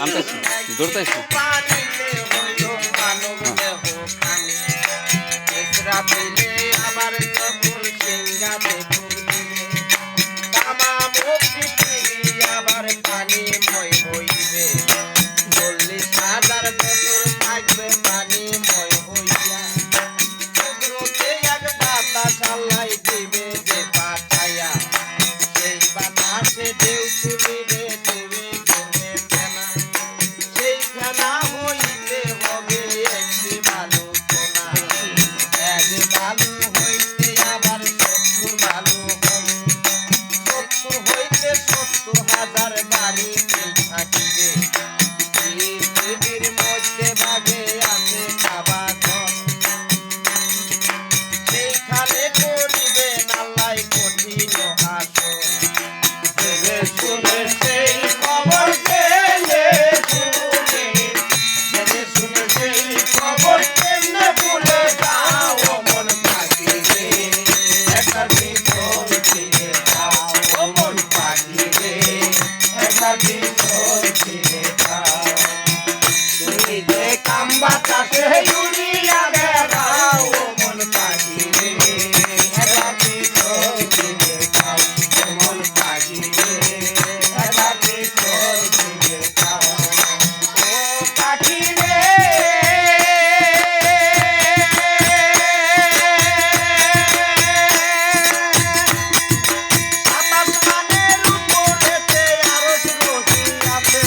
আনতেছি দৌড়তেছি আবার যখন সিংহাতে তামাম পৃথিবী আবার পানিময় হইবে 40,000 বছর থাকবে পানিময় হইয়া সমুদ্রতে এক বাতাস আল্লাহ দিবে যে পাঠাইয়া সেই বাতাসে ঢেউ তুলিবে ঢেউয়ে ঘুরবে ফেনা সেই ফেনা হইতে হবে একটি বালু কোনা এক বালু হইতে আবার 70 বালু হবে 70 হইতে 70,000 বাড়ি থাকিবে পৃথিবীর মধ্যে ভাগে আছে খাবা ঘর সেইখানে করিবেন আল্লাহ কঠিন হাসর জেনে শুনে সেই খবর জেনে শুনে সেই খবর কেমনে ভুলে যাও মন পাখি রে একবার ভিতর ফিরে যাও মন পাখি রে একবার ভিতর ফিরে যাও তুমি যে কাম বাতাসে উড়িয়া বেড়াও মন পাখি রে একবার ভিতর ফিরে যাও মন পাখি রে একবার ভিতর ফিরে যাও ও পাখি রে আসমানের উপরেতে আরশ রহিয়াছে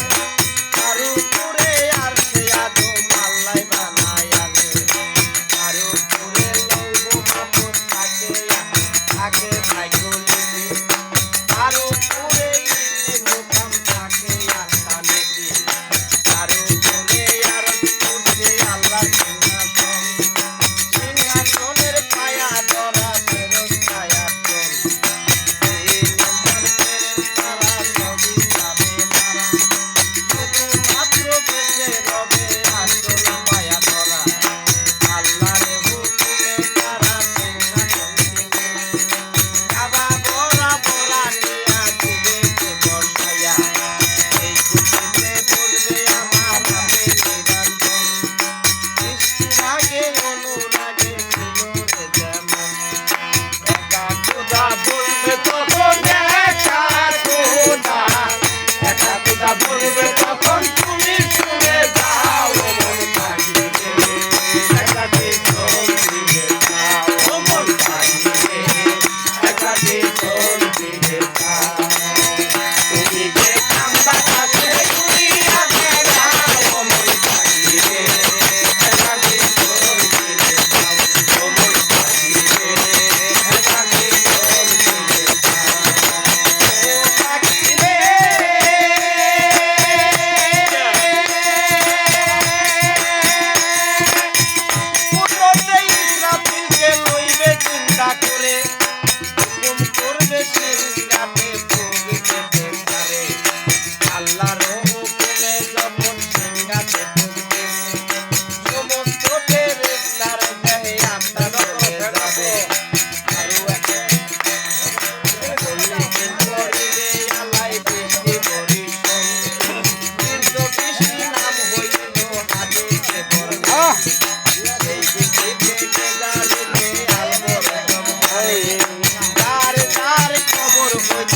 আর উপরে আরশে আদম আল্লাহ বানায়াছে আর উপরে লৌহ মাহফুজ থাকে সাইকোলজি আর উপরে ইলমে মুকাম থাকে আসানেজি আর উপরে আরশ কুরসি আল্লাহ সিংহাসনের পায়া ধরা ফেরেশতায়া চল মাত্র বেঁচে রবে আসল মায়া ধরা আল্লাহর হুকুমে তারা সিংহাসন কাবা বরা বরা নিয়া দিবে বসাইয়া এই খুশিতে বলবে আমার নামে নিরঞ্জন সৃষ্টি আগে অনুরাগে ছিল রে যেমন একা খোদা বলবে তখন একা খোদা একা খোদা বলবে তখন তুমি শুনে যাও মন পাখি রে একা ভিতর ফিরে যাও মন পাখি রে একা ভিতর ফিরে যাও তুমি যে কাম বাতাসে উড়িয়া বেড়াও মন পাখি রে একা ভিতর ফিরে যাও মন পাখি রে একা ভিতর ফিরে যাও ও পাখি রে কুদরতে ইসরাফিলকে লইবে চিন্তা করে হুকুম করবে সিংহাতে ঢুকতে পারে আল্লাহর হুকুমে যখন সিংহাতে ঢুকবে সমস্ত ফেরেশতার দেহে আত্মা চলে যাবে আরো একটা করিবে আল্লাহ বৃষ্টি বরিশন তীর্থ বৃষ্টি নাম হইল হাদিসে বর্ণনা সেই বৃষ্টি থেকে জালিমে আলবরকম হয় তার খবর হইল